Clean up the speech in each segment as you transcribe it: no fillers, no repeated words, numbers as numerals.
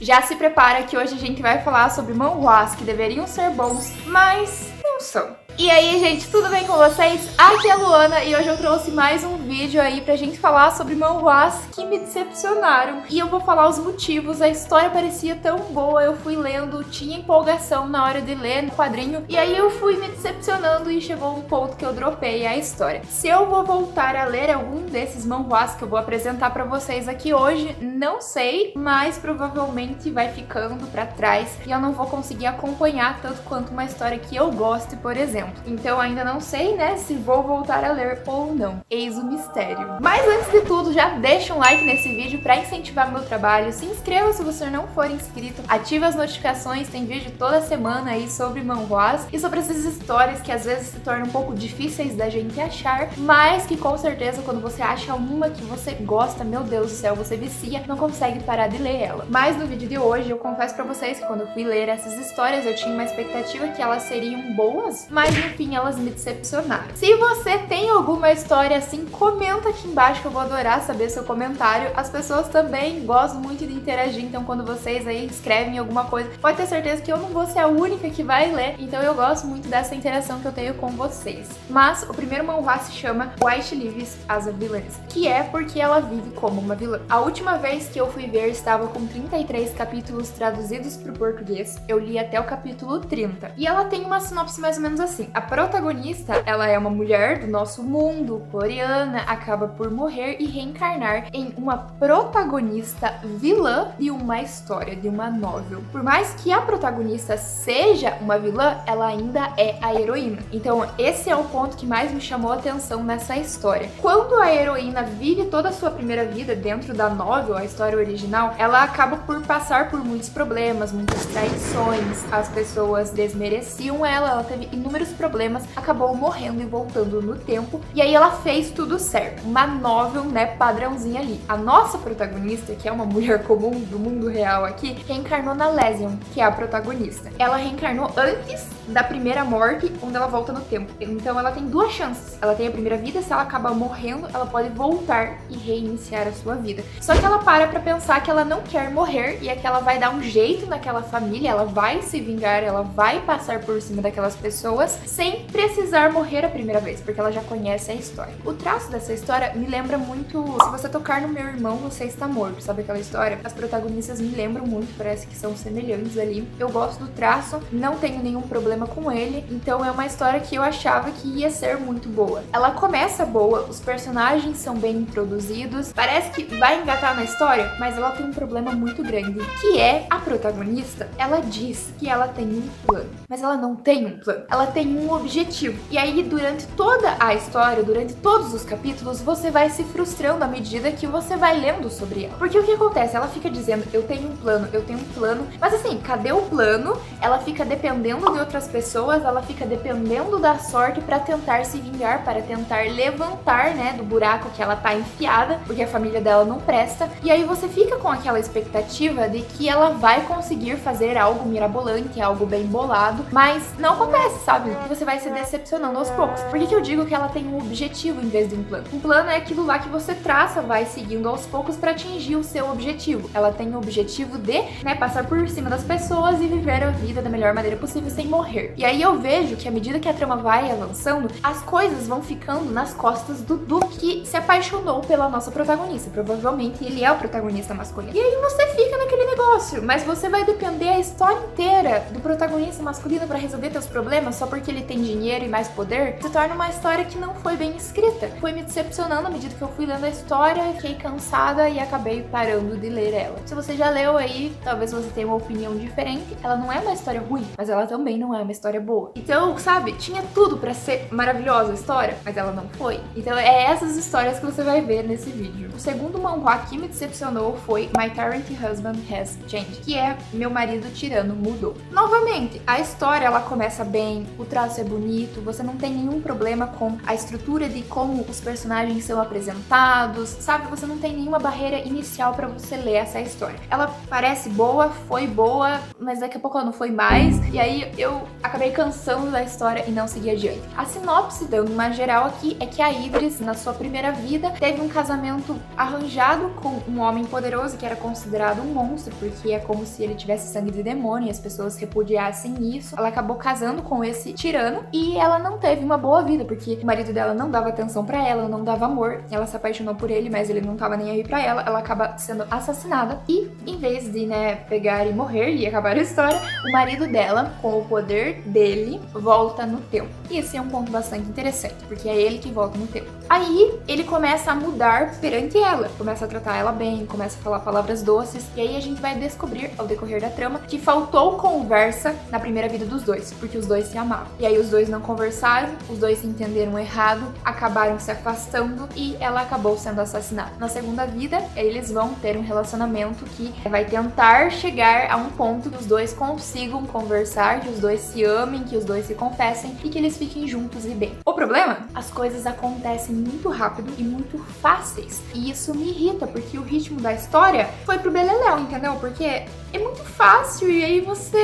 Já se prepara que hoje a gente vai falar sobre manhwas que deveriam ser bons, mas não são. E aí, gente, tudo bem com vocês? Aqui é a Luana e hoje eu trouxe mais um vídeo aí pra gente falar sobre manhwas que me decepcionaram. E eu vou falar os motivos, a história parecia tão boa, eu fui lendo, tinha empolgação na hora de ler no quadrinho, e aí eu fui me decepcionando e chegou um ponto que eu dropei a história. Se eu vou voltar a ler algum desses manhwas que eu vou apresentar pra vocês aqui hoje, não sei, mas provavelmente vai ficando pra trás e eu não vou conseguir acompanhar tanto quanto uma história que eu goste, por exemplo. Então ainda não sei, né, se vou voltar a ler ou não. Eis o mistério. Mas antes de tudo, já deixa um like nesse vídeo para incentivar o meu trabalho. Se inscreva se você não for inscrito. Ative as notificações, tem vídeo toda semana aí sobre manhwas e sobre essas histórias que às vezes se tornam um pouco difíceis da gente achar, mas que com certeza quando você acha uma que você gosta, meu Deus do céu, você vicia, não consegue parar de ler ela. Mas no vídeo de hoje eu confesso para vocês que quando eu fui ler essas histórias eu tinha uma expectativa que elas seriam boas, mas no fim elas me decepcionaram. Se você tem alguma história assim, comenta aqui embaixo que eu vou adorar saber seu comentário. As pessoas também gostam muito de interagir, então quando vocês aí escrevem alguma coisa, pode ter certeza que eu não vou ser a única que vai ler, então eu gosto muito dessa interação que eu tenho com vocês. Mas o primeiro manhwa se chama Why She Lives as a Villainess, que é porque ela vive como uma vilã. A última vez que eu fui ver estava com 33 capítulos traduzidos para o português, eu li até o capítulo 30. E ela tem uma sinopse mais ou menos assim. A protagonista, ela é uma mulher do nosso mundo, coreana, acaba por morrer e reencarnar em uma protagonista vilã de uma história, de uma novel. Por mais que a protagonista seja uma vilã, ela ainda é a heroína. Então esse é o ponto que mais me chamou a atenção nessa história. Quando a heroína vive toda a sua primeira vida dentro da novel, a história original, ela acaba por passar por muitos problemas, muitas traições, as pessoas desmereciam ela teve inúmeros problemas, acabou morrendo e voltando no tempo, e aí ela fez tudo certo. Uma novel, né, padrãozinha ali. A nossa protagonista, que é uma mulher comum do mundo real aqui, reencarnou na Lesion, que é a protagonista. Ela reencarnou antes da primeira morte, onde ela volta no tempo. Então ela tem duas chances. Ela tem a primeira vida, se ela acabar morrendo, ela pode voltar e reiniciar a sua vida. Só que ela para pra pensar que ela não quer morrer e é que ela vai dar um jeito naquela família, ela vai se vingar, ela vai passar por cima daquelas pessoas sem precisar morrer a primeira vez, porque ela já conhece a história. O traço dessa história me lembra muito Se Você Tocar no Meu Irmão, Você Está Morto, sabe aquela história? As protagonistas me lembram muito, parece que são semelhantes ali. Eu gosto do traço, não tenho nenhum problema com ele, então é uma história que eu achava que ia ser muito boa. Ela começa boa, os personagens são bem introduzidos, parece que vai engatar na história, mas ela tem um problema muito grande, que é a protagonista, ela diz que ela tem um plano, mas ela não tem um plano, ela tem um objetivo. E aí, durante toda a história, durante todos os capítulos, você vai se frustrando à medida que você vai lendo sobre ela. Porque o que acontece? Ela fica dizendo, eu tenho um plano, mas assim, cadê o plano? Ela fica dependendo de outras pessoas, ela fica dependendo da sorte pra tentar se vingar, para tentar levantar, né, do buraco que ela tá enfiada, porque a família dela não presta. E aí você fica com aquela expectativa de que ela vai conseguir fazer algo mirabolante, algo bem bolado, mas não acontece, sabe? E você vai se decepcionando aos poucos. Por que eu digo que ela tem um objetivo em vez de um plano? Um plano é aquilo lá que você traça, vai seguindo aos poucos para atingir o seu objetivo. Ela tem o objetivo de, né, passar por cima das pessoas e viver a vida da melhor maneira possível sem morrer. E aí eu vejo que à medida que a trama vai avançando, as coisas vão ficando nas costas do Duke, que se apaixonou pela nossa protagonista. Provavelmente ele é o protagonista masculino. E aí você fica naquele negócio, mas você vai depender a história inteira do protagonista masculino para resolver teus problemas só porque ele tem dinheiro e mais poder. Se torna uma história que não foi bem escrita. Foi me decepcionando à medida que eu fui lendo a história, fiquei cansada e acabei parando de ler ela. Se você já leu aí, talvez você tenha uma opinião diferente. Ela não é uma história ruim, mas ela também não é uma história boa. Então, sabe, tinha tudo pra ser maravilhosa a história, mas ela não foi. Então é essas histórias que você vai ver nesse vídeo. O segundo manhwa que me decepcionou foi My Tyrant Husband Has Changed, que é Meu Marido Tirano Mudou. Novamente, a história ela começa bem, o traço é bonito, você não tem nenhum problema com a estrutura de como os personagens são apresentados, sabe? Você não tem nenhuma barreira inicial pra você ler essa história. Ela parece boa, foi boa, mas daqui a pouco ela não foi mais, e aí eu acabei cansando da história e não segui adiante. A sinopse, dando uma geral aqui, é que a Idris, na sua primeira vida, teve um casamento arranjado com um homem poderoso que era considerado um monstro, porque é como se ele tivesse sangue de demônio e as pessoas repudiassem isso. Ela acabou casando com esse tirano e ela não teve uma boa vida, porque o marido dela não dava atenção pra ela, não dava amor. Ela se apaixonou por ele, mas ele não tava nem aí pra ela. Ela acaba sendo assassinada e, em vez de, pegar e morrer e acabar a história, o marido dela, com o poder dele, volta no tempo. E esse é um ponto bastante interessante, porque é ele que volta no tempo. Aí, ele começa a mudar perante ela, começa a tratar ela bem, começa a falar palavras doces, e aí a gente vai descobrir, ao decorrer da trama, que faltou conversa na primeira vida dos dois, porque os dois se amavam. E aí os dois não conversaram, os dois se entenderam errado, acabaram se afastando e ela acabou sendo assassinada. Na segunda vida, eles vão ter um relacionamento que vai tentar chegar a um ponto que os dois consigam conversar, que os dois se amem, que os dois se confessem e que eles fiquem juntos e bem. O problema? As coisas acontecem muito rápido e muito fáceis. E isso me irrita, porque o ritmo da história foi pro beleléu, entendeu? Porque é muito fácil e aí você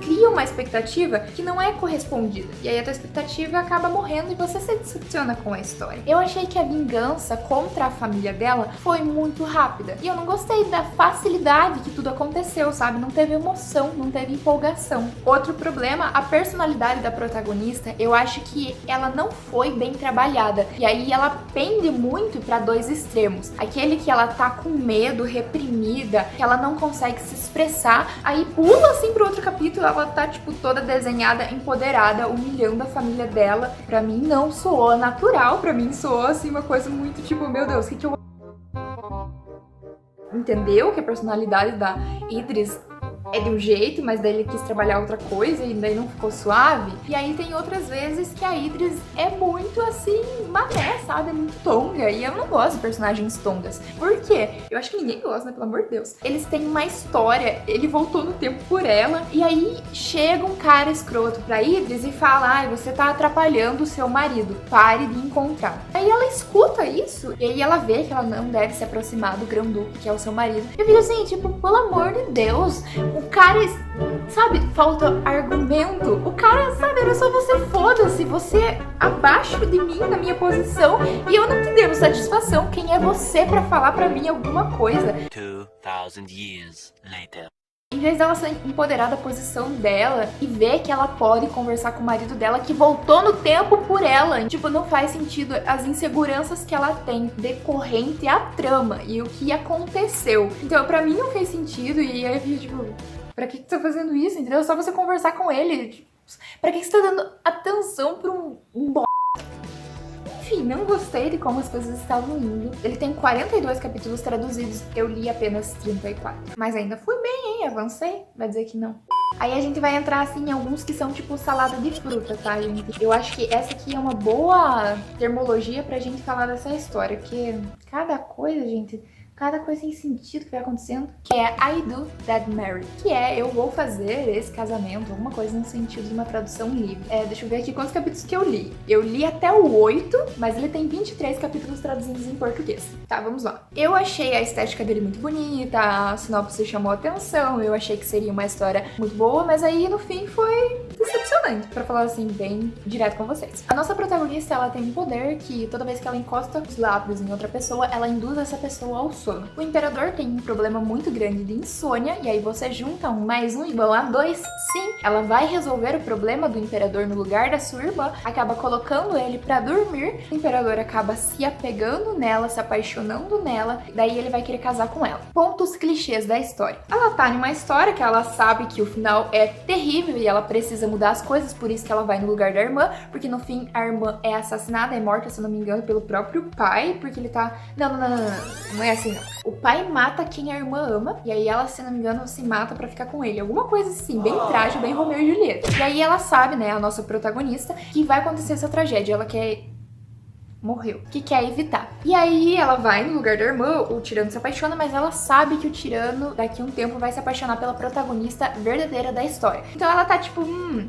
cria uma expectativa que não é correspondida. E aí a tua expectativa acaba morrendo e você se decepciona com a história. Eu achei que a vingança contra a família dela foi muito rápida. E eu não gostei da facilidade que tudo aconteceu, sabe? Não teve emoção, não teve empolgação. Outro problema, a personalidade da protagonista, eu acho que ela não foi bem trabalhada. E aí ela pende muito para dois extremos. Aquele que ela tá com medo, reprimida, que ela não consegue se expressar, aí pula assim pro outro capítulo, ela tá tipo toda desenhada, empoderada, humilhando a família dela. Pra mim não soou natural, pra mim soou assim uma coisa muito tipo, meu Deus, o que eu... Entendeu que a personalidade da Idris é de um jeito, mas daí ele quis trabalhar outra coisa e daí não ficou suave. E aí tem outras vezes que a Idris é muito assim, mané, sabe? É muito tonga. E eu não gosto de personagens tongas. Por quê? Eu acho que ninguém gosta, né? Pelo amor de Deus. Eles têm uma história, ele voltou no tempo por ela. E aí chega um cara escroto pra Idris e fala: ai, você tá atrapalhando o seu marido, pare de encontrar. Aí ela escuta isso e aí ela vê que ela não deve se aproximar do Grão-Duque, que é o seu marido. Eu fico assim, tipo, pelo amor de Deus, o cara, sabe, falta argumento. O cara, sabe, era só você, foda-se, você abaixo de mim, na minha posição, e eu não te devo satisfação. Quem é você pra falar pra mim alguma coisa? 2000 years later. Em vez dela ser empoderada da posição dela e ver que ela pode conversar com o marido dela, que voltou no tempo por ela. Tipo, não faz sentido as inseguranças que ela tem decorrente à trama e o que aconteceu. Então, pra mim não fez sentido e aí eu fiquei tipo, pra que você tá fazendo isso, entendeu? Só você conversar com ele. Tipo, pra que você tá dando atenção pra um Enfim, não gostei de como as coisas estavam indo. Ele tem 42 capítulos traduzidos, eu li apenas 34. Mas ainda fui bem, hein? Avancei. Vai dizer que não. Aí a gente vai entrar, assim, em alguns que são, tipo, salada de fruta, tá, gente? Eu acho que essa aqui é uma boa termologia pra gente falar dessa história, porque cada coisa, gente... Cada coisa sem sentido que vai acontecendo. Que é I Do That Marry. Que é eu vou fazer esse casamento. Alguma coisa no sentido de uma tradução livre. Deixa eu ver aqui quantos capítulos que eu li. Eu li até o 8, mas ele tem 23 capítulos traduzidos em português. Tá, vamos lá. Eu achei a estética dele muito bonita. A sinopse chamou a atenção. Eu achei que seria uma história muito boa. Mas aí no fim foi decepcionante. Pra falar assim, bem direto com vocês. A nossa protagonista, ela tem um poder que toda vez que ela encosta os lábios em outra pessoa, ela induz essa pessoa ao sono. O imperador tem um problema muito grande de insônia, e aí você junta 1 mais 1 igual a 2. Sim, ela vai resolver o problema do imperador no lugar da sua irmã, acaba colocando ele pra dormir, o imperador acaba se apegando nela, se apaixonando nela, daí ele vai querer casar com ela. Pontos clichês da história. Ela tá em uma história que ela sabe que o final é terrível e ela precisa mudar as coisas, por isso que ela vai no lugar da irmã, porque no fim a irmã é assassinada, é morta, se não me engano, pelo próprio pai, porque ele tá... Não é assim. O pai mata quem a irmã ama, e aí ela, se não me engano, se mata pra ficar com ele. Alguma coisa assim, bem trágico, bem Romeu e Julieta. E aí ela sabe, né, a nossa protagonista, que vai acontecer essa tragédia. Ela quer... morreu, que quer evitar. E aí ela vai no lugar da irmã, o tirano se apaixona, mas ela sabe que o tirano daqui a um tempo vai se apaixonar pela protagonista verdadeira da história. Então ela tá tipo,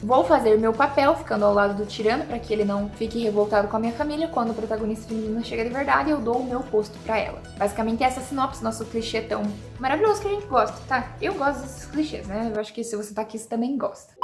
vou fazer meu papel ficando ao lado do tirano pra que ele não fique revoltado com a minha família. Quando o protagonista feminino chega de verdade, eu dou o meu posto pra ela. Basicamente essa sinopse, nosso clichê tão maravilhoso que a gente gosta, tá? Eu gosto desses clichês, né? Eu acho que se você tá aqui, você também gosta.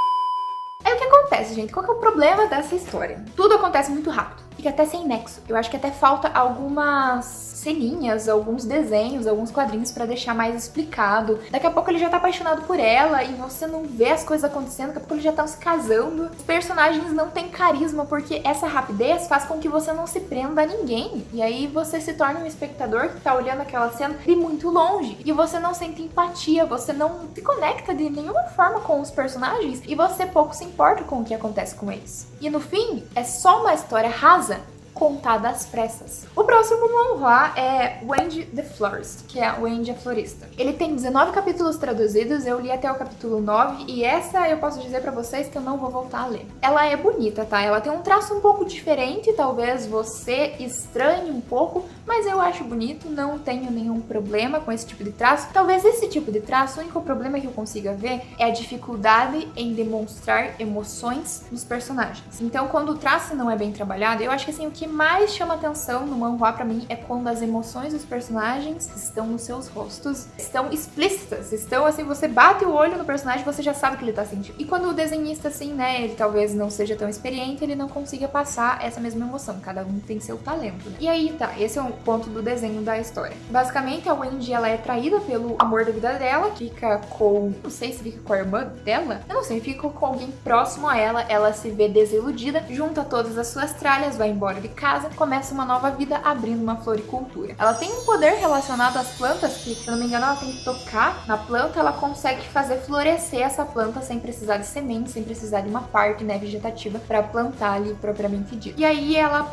Aí o que acontece, gente? Qual que é o problema dessa história? Tudo acontece muito rápido. fica até sem nexo. Eu acho que até falta algumas ceninhas, alguns desenhos, alguns quadrinhos pra deixar mais explicado. Daqui a pouco ele já tá apaixonado por ela e você não vê as coisas acontecendo, daqui a pouco eles já estão se casando. Os personagens não têm carisma porque essa rapidez faz com que você não se prenda a ninguém. E aí você se torna um espectador que tá olhando aquela cena de muito longe e você não sente empatia, você não se conecta de nenhuma forma com os personagens e você pouco se importa com o que acontece com eles. E no fim, é só uma história rasa contada às pressas. O próximo manhwa é Wendy the Florist, que é Wendy a Florista. Ele tem 19 capítulos traduzidos, eu li até o capítulo 9 e essa eu posso dizer pra vocês que eu não vou voltar a ler. Ela é bonita, tá? Ela tem um traço um pouco diferente, talvez você estranhe um pouco, mas eu acho bonito, não tenho nenhum problema com esse tipo de traço. Talvez esse tipo de traço, o único problema que eu consiga ver é a dificuldade em demonstrar emoções nos personagens. Então, quando o traço não é bem trabalhado, eu acho que assim, o que mais chama atenção no manhwa pra mim é quando as emoções dos personagens estão nos seus rostos, estão explícitas, estão assim, você bate o olho no personagem e você já sabe o que ele tá sentindo. E quando o desenhista, assim, né, ele talvez não seja tão experiente, ele não consiga passar essa mesma emoção, cada um tem seu talento, né? E aí tá, esse é um ponto do desenho da história. Basicamente, a Wendy, ela é traída pelo amor da vida dela, fica com, não sei se fica com a irmã dela, eu não sei, fica com alguém próximo a ela, ela se vê desiludida, junta todas as suas tralhas, vai embora de casa, começa uma nova vida abrindo uma floricultura. Ela tem um poder relacionado às plantas que, se eu não me engano, ela tem que tocar na planta, ela consegue fazer florescer essa planta sem precisar de semente, sem precisar de uma parte, né, vegetativa para plantar ali propriamente dito. E aí ela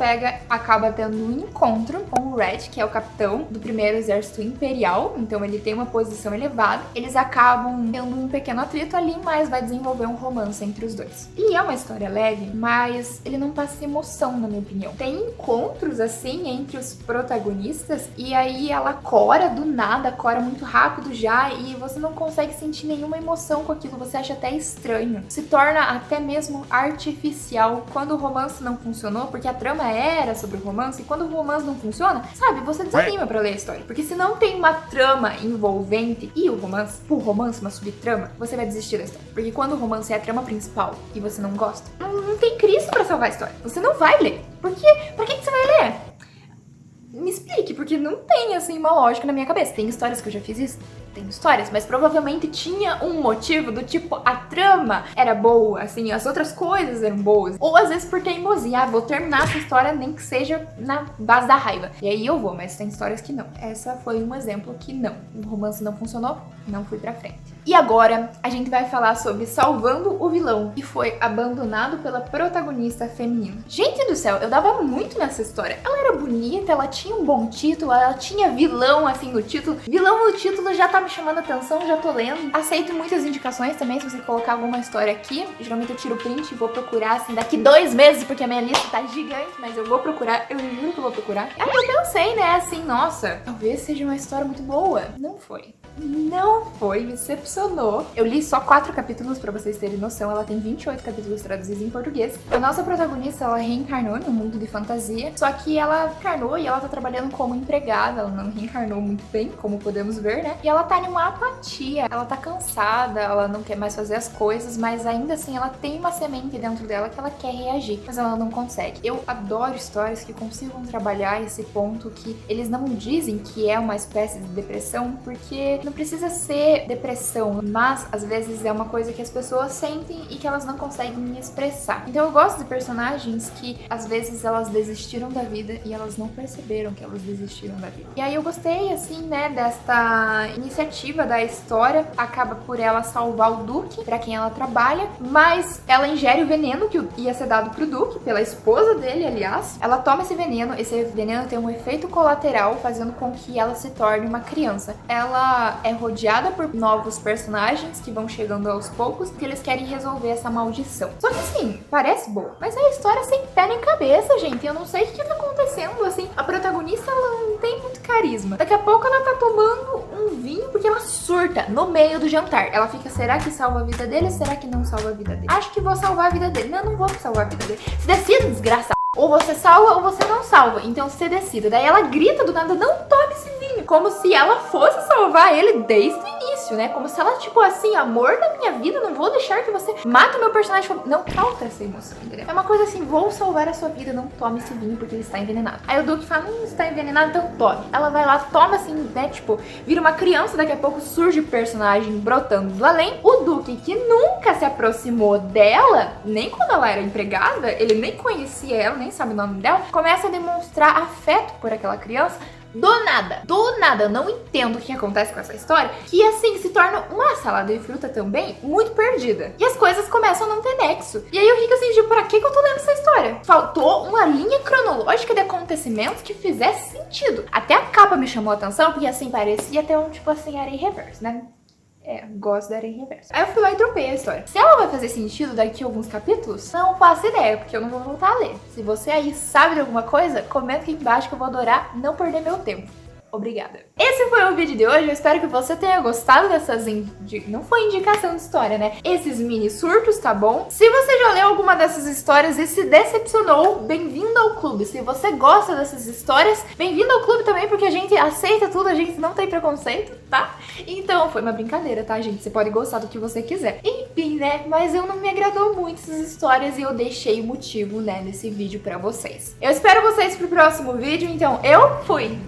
acaba tendo um encontro com o Red, que é o capitão do primeiro exército imperial, então ele tem uma posição elevada. Eles acabam tendo um pequeno atrito ali, mas vai desenvolver um romance entre os dois. E é uma história leve, mas ele não passa emoção, na minha opinião. Tem encontros, assim, entre os protagonistas, e aí ela cora do nada, cora muito rápido já, e você não consegue sentir nenhuma emoção com aquilo, você acha até estranho. Se torna até mesmo artificial quando o romance não funcionou, porque a trama era sobre o romance, e quando o romance não funciona, sabe, você desanima pra ler a história. Porque se não tem uma trama envolvente e o romance, uma subtrama, você vai desistir da história. Porque quando o romance é a trama principal e você não gosta, não tem Cristo pra salvar a história. Você não vai ler. Por quê? Pra que você vai ler? Me explique, porque não tem, assim, uma lógica na minha cabeça. Tem histórias que eu já fiz isso? Tem histórias, mas provavelmente tinha um motivo do tipo, a trama era boa, assim, as outras coisas eram boas. Ou às vezes por teimosia, vou terminar essa história nem que seja na base da raiva. E aí eu vou, mas tem histórias que não. Essa foi um exemplo que não. O romance não funcionou, não fui pra frente. E agora a gente vai falar sobre Salvando o Vilão, que foi abandonado pela protagonista feminina. Gente do céu, eu dava muito nessa história. Ela era bonita, ela tinha um bom título, ela tinha vilão assim no título. Vilão no título já tá me chamando a atenção, já tô lendo. Aceito muitas indicações também, se você colocar alguma história aqui. Geralmente eu tiro o print e vou procurar assim daqui 2 meses, porque a minha lista tá gigante, mas eu vou procurar, eu juro que eu vou procurar. Aí eu pensei, né, assim, nossa, talvez seja uma história muito boa. Não foi. Não foi, me decepcionou. Eu li só 4 capítulos pra vocês terem noção, ela tem 28 capítulos traduzidos em português. A nossa protagonista, ela reencarnou no mundo de fantasia, só que ela encarnou e ela tá trabalhando como empregada, ela não reencarnou muito bem, como podemos ver, né? E ela tá numa apatia, ela tá cansada, ela não quer mais fazer as coisas, mas ainda assim ela tem uma semente dentro dela que ela quer reagir, mas ela não consegue. Eu adoro histórias que consigam trabalhar esse ponto que eles não dizem que é uma espécie de depressão, porque não precisa ser depressão, mas às vezes é uma coisa que as pessoas sentem e que elas não conseguem expressar. Então eu gosto de personagens que às vezes elas desistiram da vida e elas não perceberam que elas desistiram da vida. E aí eu gostei, assim, né, desta iniciativa da história. Acaba por ela salvar o Duque, pra quem ela trabalha, mas ela ingere o veneno que ia ser dado pro Duque, pela esposa dele, aliás. Ela toma esse veneno tem um efeito colateral, fazendo com que ela se torne uma criança. Ela é rodeada por novos personagens que vão chegando aos poucos, que eles querem resolver essa maldição. Só que assim, parece boa, mas é a história sem pé nem cabeça, gente. Eu não sei o que tá acontecendo, assim. A protagonista, ela não tem muito carisma. Daqui a pouco ela tá tomando um vinho porque ela surta no meio do jantar. Ela fica, será que salva a vida dele? Será que não salva a vida dele? Acho que vou salvar a vida dele. Não vou salvar a vida dele. Se decida, desgraçado. Ou você salva ou você não salva. Então você decida. Daí ela grita do nada, não tome esse vinho. como se ela fosse salvar ele desde o início, né? Como se ela, tipo assim, amor da minha vida, não vou deixar que você mate o meu personagem. Não falta essa emoção, entendeu? É uma coisa assim, vou salvar a sua vida, não tome esse vinho porque ele está envenenado. Aí o Duque fala, está envenenado, então tome. Ela vai lá, toma assim, né? Tipo, vira uma criança, daqui a pouco surge o personagem brotando do além. O Duque, que nunca se aproximou dela, nem quando ela era empregada, ele nem conhecia ela, nem sabe o nome dela, começa a demonstrar afeto por aquela criança. Do nada, eu não entendo o que acontece com essa história, que assim, se torna uma salada de fruta também muito perdida. E as coisas começam a não ter nexo. E aí eu fico assim, tipo, pra que eu tô lendo essa história? Faltou uma linha cronológica de acontecimentos que fizesse sentido. Até a capa me chamou a atenção, porque assim, parecia ter um, tipo assim, areia reverso, né? É, gosto da areia reverso. Aí eu fui lá e dropei a história. Se ela vai fazer sentido daqui a alguns capítulos, não faço ideia, porque eu não vou voltar a ler. Se você aí sabe de alguma coisa, comenta aqui embaixo que eu vou adorar não perder meu tempo. Obrigada. Esse foi o vídeo de hoje, eu espero que você tenha gostado dessas... Não foi indicação de história, né? Esses mini surtos, tá bom? Se você já leu alguma dessas histórias e se decepcionou, bem-vindo ao clube. Se você gosta dessas histórias, bem-vindo ao clube também, porque a gente aceita tudo, a gente não tem preconceito, tá? Então, foi uma brincadeira, tá, gente? Você pode gostar do que você quiser. Enfim, né? Mas eu não me agradou muito essas histórias e eu deixei o motivo, né, nesse vídeo pra vocês. Eu espero vocês pro próximo vídeo, então eu fui!